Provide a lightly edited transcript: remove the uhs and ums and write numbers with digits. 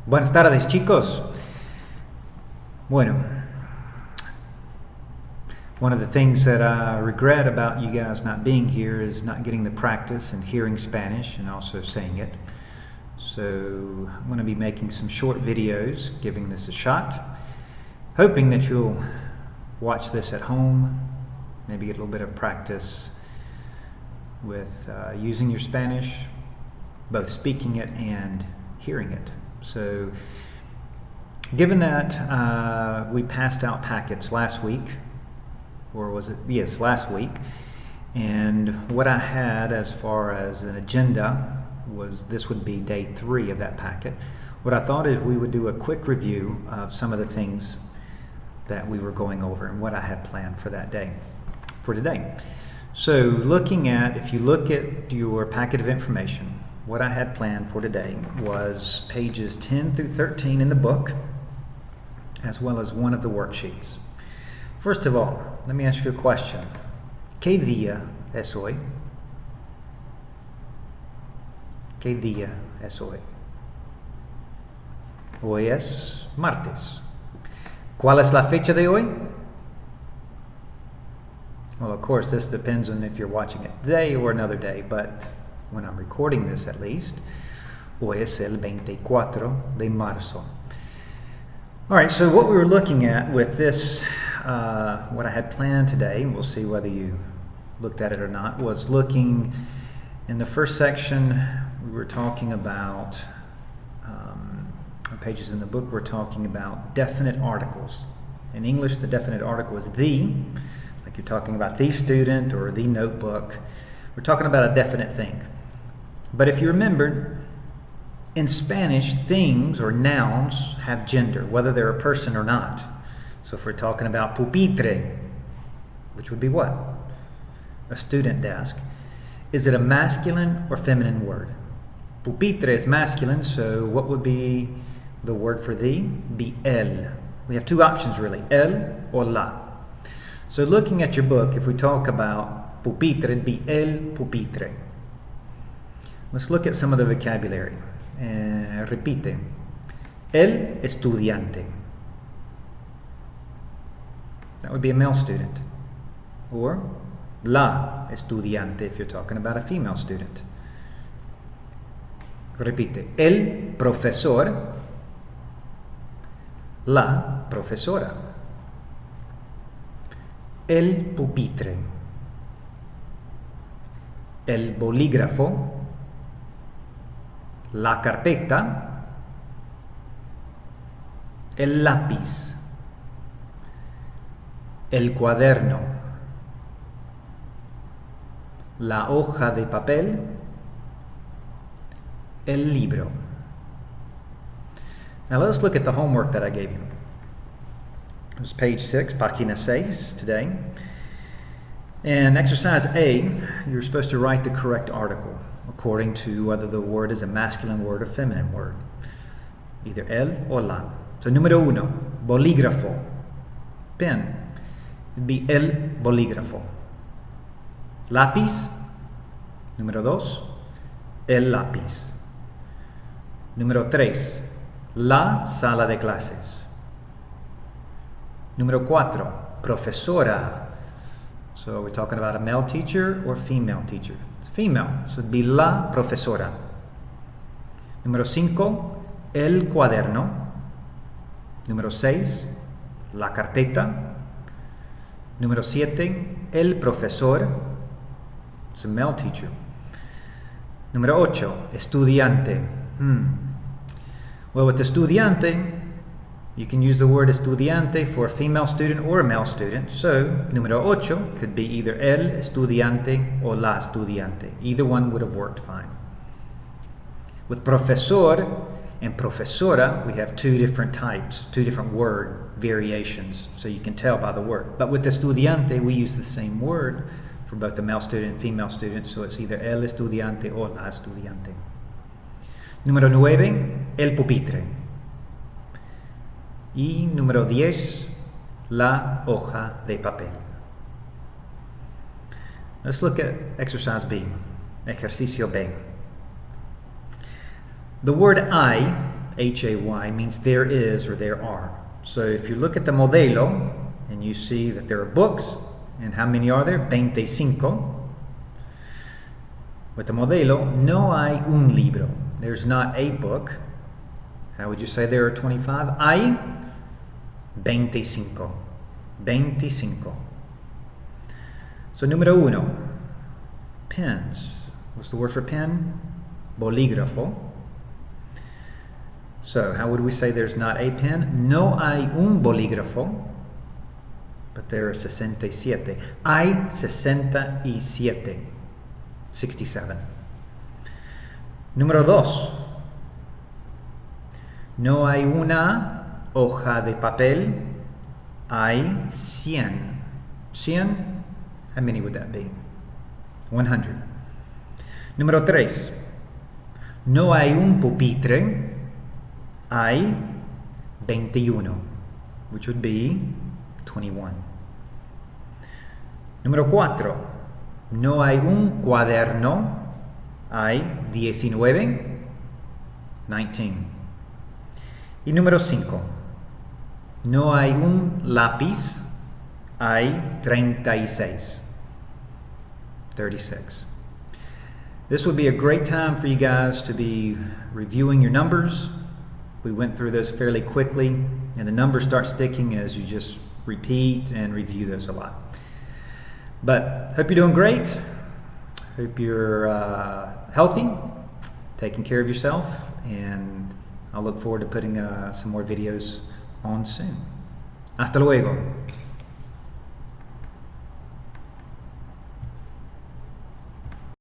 Buenas tardes, chicos. Bueno, one of the things that I regret about you guys not being here is not getting the practice and hearing Spanish and also saying it. So I'm going to be making some short videos, giving this a shot, hoping that you'll watch this at home, maybe get a little bit of practice with using your Spanish, both speaking it and hearing it. So given that we passed out packets last week, or was it? Yes, last week. And what I had as far as an agenda was this would be day 3 of that packet. What I thought is we would do a quick review of some of the things that we were going over and what I had planned for that day, for today. So looking at, if you look at your packet of information, what I had planned for today was pages 10 through 13 in the book, as well as one of the worksheets. First of all, let me ask you a question. ¿Qué día es hoy? ¿Qué día es hoy? Hoy es martes. ¿Cuál es la fecha de hoy? Well, of course, this depends on if you're watching it today or another day, but when I'm recording this at least, hoy es el 24 de marzo. All right, so what we were looking at with this, what I had planned today, and we'll see whether you looked at it or not, was looking in the first section, we were talking about, pages in the book, we're talking about definite articles. In English, the definite article is the, like you're talking about the student or the notebook. We're talking about a definite thing. But if you remember, in Spanish, things or nouns have gender, whether they're a person or not. So if we're talking about pupitre, which would be what? A student desk. Is it a masculine or feminine word? Pupitre is masculine, so what would be the word for the? Be el. We have two options really, el or la. So looking at your book, if we talk about pupitre, it'd be el pupitre. Let's look at some of the vocabulary. Repite. El estudiante. That would be a male student. Or la estudiante if you're talking about a female student. Repite. El profesor. La profesora. El pupitre. El bolígrafo. La carpeta. El lápiz. El cuaderno. La hoja de papel. El libro. Now let's look at the homework that I gave you. It was page 6, página 6 today. And exercise A, you're supposed to write the correct article according to whether the word is a masculine word or feminine word. Either el or la. So número 1, bolígrafo. Pen. It'd be el bolígrafo. Lápiz. Número 2, el lápiz. Número 3, la sala de clases. Número 4, profesora. So we're talking about a male teacher or female teacher. It's female, so it'd be la profesora. Número 5, el cuaderno. Número 6, la carpeta. Número 7, el profesor. It's a male teacher. Número 8, estudiante. Well, with estudiante, you can use the word estudiante for a female student or a male student. So, número 8 could be either el estudiante or la estudiante. Either one would have worked fine. With profesor and profesora, we have two different types, two different word variations, so you can tell by the word. But with estudiante, we use the same word for both the male student and female student, so it's either el estudiante or la estudiante. Número 9, el pupitre. Y número 10, la hoja de papel. Let's look at exercise B, ejercicio B. The word I Hay, means there is or there are. So if you look at the modelo and you see that there are books, and how many are there? 25. With the modelo, no hay un libro. There's not a book. How would you say there are 25? Hay 25. 25. So número 1, pens. What's the word for pen? Bolígrafo. So how would we say there's not a pen? No hay un bolígrafo, but there are 67. Hay 67. 67. Número 2. No hay una hoja de papel. Hay 100. 100? How many would that be? 100. Número 3. No hay un pupitre. Hay 21, which would be 21. Número 4. No hay un cuaderno. Hay 19. 19. Y número 5. No hay un lápiz. Hay 36. 36. This would be a great time for you guys to be reviewing your numbers. We went through this fairly quickly, and the numbers start sticking as you just repeat and review those a lot. But hope you're doing great. Hope you're healthy, taking care of yourself, and I'll look forward to putting some more videos on soon. Hasta luego.